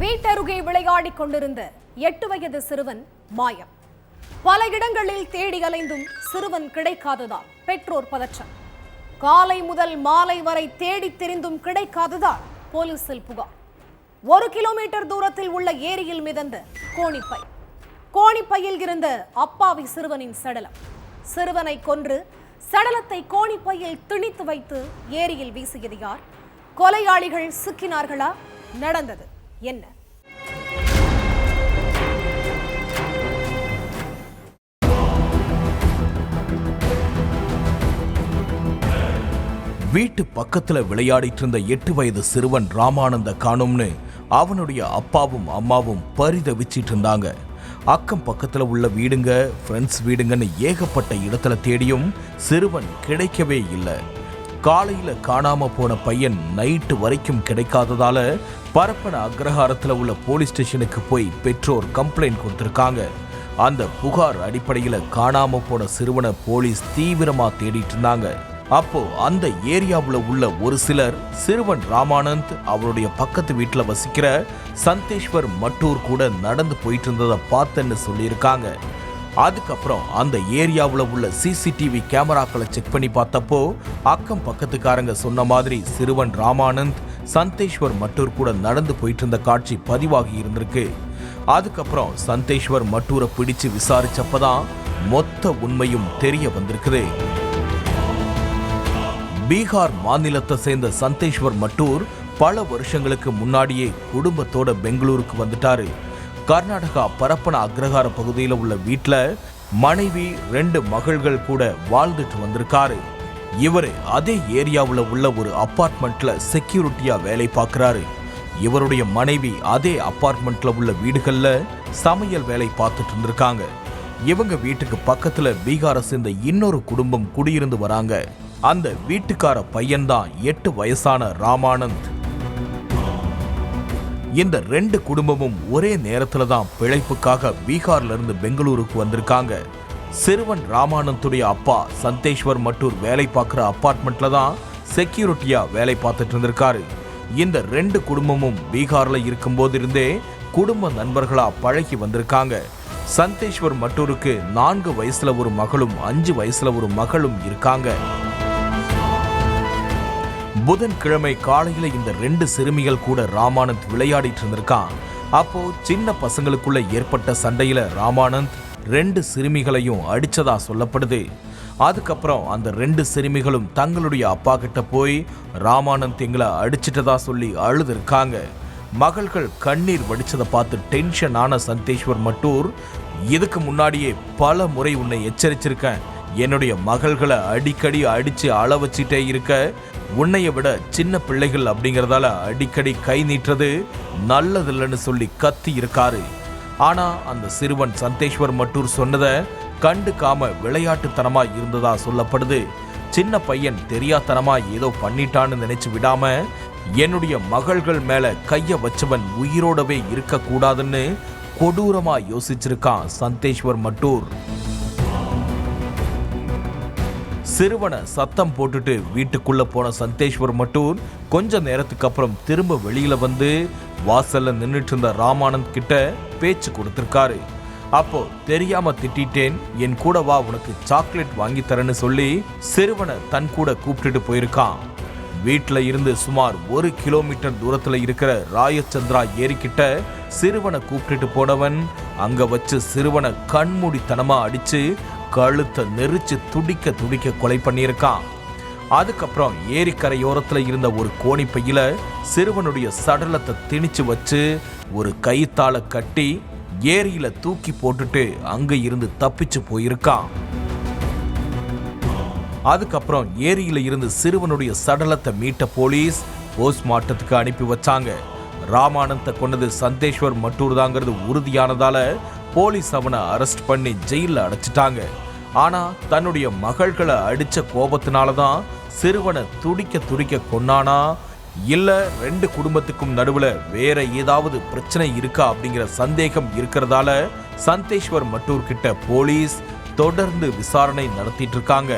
வீட்டருகே விளையாடிக் கொண்டிருந்த 8 வயது சிறுவன் மாயம். பல இடங்களில் தேடி அலைந்தும் சிறுவன் கிடைக்காததால் பெற்றோர் பதற்றம். காலை முதல் மாலை வரை தேடி தெரிந்தும் கிடைக்காததால் போலீசில் புகார். 1 கிலோமீட்டர் தூரத்தில் உள்ள ஏரியில் மிதந்த கோணிப்பை. கோணிப்பையில் இருந்த அப்பாவி சிறுவனின் சடலம். சிறுவனை கொன்று சடலத்தை கோணிப்பையில் திணித்து வைத்து ஏரியில் வீசியது யார்? கொலையாளிகள் சிக்கினார்களா? நடந்தது என்ன? வீட்டு பக்கத்துல விளையாடிட்டு இருந்த 8 வயது சிறுவன் ராமானந்த காணும்னு அவனுடைய அப்பாவும் அம்மாவும் பரிதவிச்சிட்டு இருந்தாங்க. அக்கம் பக்கத்துல உள்ள வீடுங்க, ஃப்ரெண்ட்ஸ் வீடுங்கன்னு ஏகப்பட்ட இடத்துல தேடியும் சிறுவன் கிடைக்கவே இல்லை. காலையில காணாம போன பையன் நைட்டு வரைக்கும் கிடைக்காததால பரப்பன அக்ரஹாரத்துல உள்ள போலீஸ் ஸ்டேஷனுக்கு போய் பெற்றோர் கம்ப்ளைண்ட் கொடுத்திருக்காங்க. அந்த புகார் அடிப்படையில காணாம போன சிறுவனை போலீஸ் தீவிரமா தேடிட்டு இருந்தாங்க. அப்போ அந்த ஏரியாவுல உள்ள ஒரு சிலர் சிறுவன் ராமானந்த் அவருடைய பக்கத்து வீட்டுல வசிக்கிற சந்தேஷ்வர் மட்டூர் கூட நடந்து போயிட்டு இருந்ததை பார்த்தேன்னு சொல்லியிருக்காங்க. அதுக்கப்புறம் அந்த ஏரியாவுல உள்ள சிசிடிவி கேமராக்களை செக் பண்ணி பார்த்தப்போ அக்கம் பக்கத்துக்காரங்க சொன்ன மாதிரி சிறுவன் ராமானந்த் சந்தேஷ்வர் மட்டூர் கூட நடந்து போயிட்டு இருந்த காட்சி பதிவாகி இருந்திருக்கு. அதுக்கப்புறம் சந்தேஷ்வர் மட்டூரை பிடிச்சு விசாரிச்சப்பதான் மொத்த உண்மையும் தெரிய வந்திருக்குது. பீகார் மாநிலத்தை சேர்ந்த சந்தேஷ்வர் மட்டூர் பல வருஷங்களுக்கு முன்னாடியே குடும்பத்தோட பெங்களூருக்கு வந்துட்டாரு. கர்நாடகா பரப்பன அக்ரஹார பகுதியில் உள்ள வீட்டில் மனைவி 2 மகள்கள் கூட வாழ்ந்துட்டு வந்திருக்காரு. இவரு அதே ஏரியாவில் உள்ள ஒரு அப்பார்ட்மெண்ட்ல செக்யூரிட்டியா வேலை பார்க்கிறாரு. இவருடைய மனைவி அதே அப்பார்ட்மெண்ட்ல உள்ள வீடுகள்ல சமையல் வேலை பார்த்துட்டு இருந்திருக்காங்க. இவங்க வீட்டுக்கு பக்கத்துல பீகாரை சேர்ந்த இன்னொரு குடும்பம் குடியிருந்து வராங்க. அந்த வீட்டுக்கார பையன்தான் 8 வயசான ராமானந்த். இந்த 2 குடும்பமும் ஒரே நேரத்துல தான் பிழைப்புக்காக பீகார்ல இருந்து பெங்களூருக்கு வந்திருக்காங்க. சிறுவன் ராமானந்துடைய அப்பா சந்தேஷ்வர் மட்டூர் வேலை பார்க்கிற அப்பார்ட்மெண்ட்ல தான் செக்யூரிட்டியா வேலை பார்த்துட்டு இருந்திருக்காரு. இந்த 2 குடும்பமும் பீகார்ல இருக்கும் போதிருந்தே குடும்ப நண்பர்களா பழகி வந்திருக்காங்க. சந்தேஷ்வர் மட்டூருக்கு 4 வயசுல ஒரு மகளும் 5 வயசுல ஒரு மகளும் இருக்காங்க. புதன்கிழமை காலையில இந்த 2 சிறுமிகள் கூட ராமானந்த் விளையாடிட்டு இருந்திருக்கான். அப்போ சின்ன பசங்களுக்குள்ள ஏற்பட்ட சண்டையில ராமானந்த் 2 சிறுமிகளையும் அடிச்சதா சொல்லப்படுது. அதுக்கப்புறம் அந்த 2 சிறுமிகளும் தங்களுடைய அப்பா கிட்ட போய் ராமானந்த் எங்களை அடிச்சிட்டதா சொல்லி அழுதுருக்காங்க. மகள்கள் கண்ணீர் வடிச்சதை பார்த்து டென்ஷன் ஆன சந்தேஷ்வர் மட்டூர், இதுக்கு முன்னாடியே பல முறை உன்னை எச்சரிச்சிருக்கேன், என்னுடைய மகள்களை அடிக்கடி அடிச்சு அள வச்சிட்டே இருக்க, உன்னைய விட சின்ன பிள்ளைகள் அப்படிங்கறதால அடிக்கடி கை நீட்டுறது நல்லதில்லைன்னு சொல்லி கத்தி இருக்காரு. ஆனா அந்த சிறுவன் சந்தேஷ்வர் மட்டூர் சொன்னதை கண்டுக்காம விளையாட்டுத்தனமா இருந்ததா சொல்லப்படுது. சின்ன பையன் தெரியாதனமா ஏதோ பண்ணிட்டான்னு நினைச்சு விடாம என்னுடைய மகள்கள் மேல கைய வச்சவன் உயிரோடவே இருக்க கூடாதுன்னு கொடூரமா யோசிச்சிருக்கான் சந்தேஷ்வர் மட்டூர். சிறுவனை சத்தம் போட்டுட்டு வீட்டுக்குள்ள போன சந்தேஷ்வர் மட்டூர் கொஞ்ச நேரத்துக்கு அப்புறம் திரும்ப வெளியில வந்து வாசல்ல நின்றுட்டு இருந்த ராமானந்த் கிட்ட பேச்சு கொடுத்திருக்காரு. அப்போ தெரியாம திட்டேன், என் கூட வா, உனக்கு சாக்லேட் வாங்கி தரேன்னு சொல்லி சிறுவனை தன் கூட கூப்பிட்டுட்டு போயிருக்கான். வீட்டுல இருந்து சுமார் 1 கிலோமீட்டர் தூரத்துல இருக்கிற ராயச்சந்திரா ஏரிக்கிட்ட சிறுவனை கூப்பிட்டுட்டு போனவன் அங்க வச்சு சிறுவனை கண்மூடித்தனமா அடிச்சு கழுத்தை நெரிச்சு துடிக்க துடிக்க கொலை பண்ணியிருக்கான். அதுக்கப்புறம் ஏரிக்கரையோரத்துல இருந்த ஒரு கோணிப்பையில சிறுவனுடைய சடலத்தை திணிச்சு வச்சு ஒரு கயித்தால கட்டி ஏரியில தூக்கி போட்டுட்டு அங்க இருந்து தப்பிச்சு போயிருக்கான். அதுக்கப்புறம் ஏரியில இருந்து சிறுவனுடைய சடலத்தை மீட்ட போலீஸ் போஸ்ட்மார்ட்டத்துக்கு அனுப்பி வச்சாங்க. ராமானந்தை கொண்டது சந்தேஷ்வர் மட்டூர் தாங்கிறது உறுதியானதால போலீஸ் அவனை அரெஸ்ட் பண்ணி ஜெயில அடைச்சிட்டாங்க. ஆனா தன்னுடைய மகள்களை அடிச்ச கோபத்தினாலதான் சிறுவனை துடிக்க துடிக்க கொன்னானா, இல்ல 2 குடும்பத்துக்கும் நடுவுல வேற ஏதாவது பிரச்சனை இருக்கா அப்படிங்கிற சந்தேகம் இருக்கிறதால சந்தேஷ்வர் மட்டூர் கிட்ட போலீஸ் தொடர்ந்து விசாரணை நடத்திட்டு இருக்காங்க.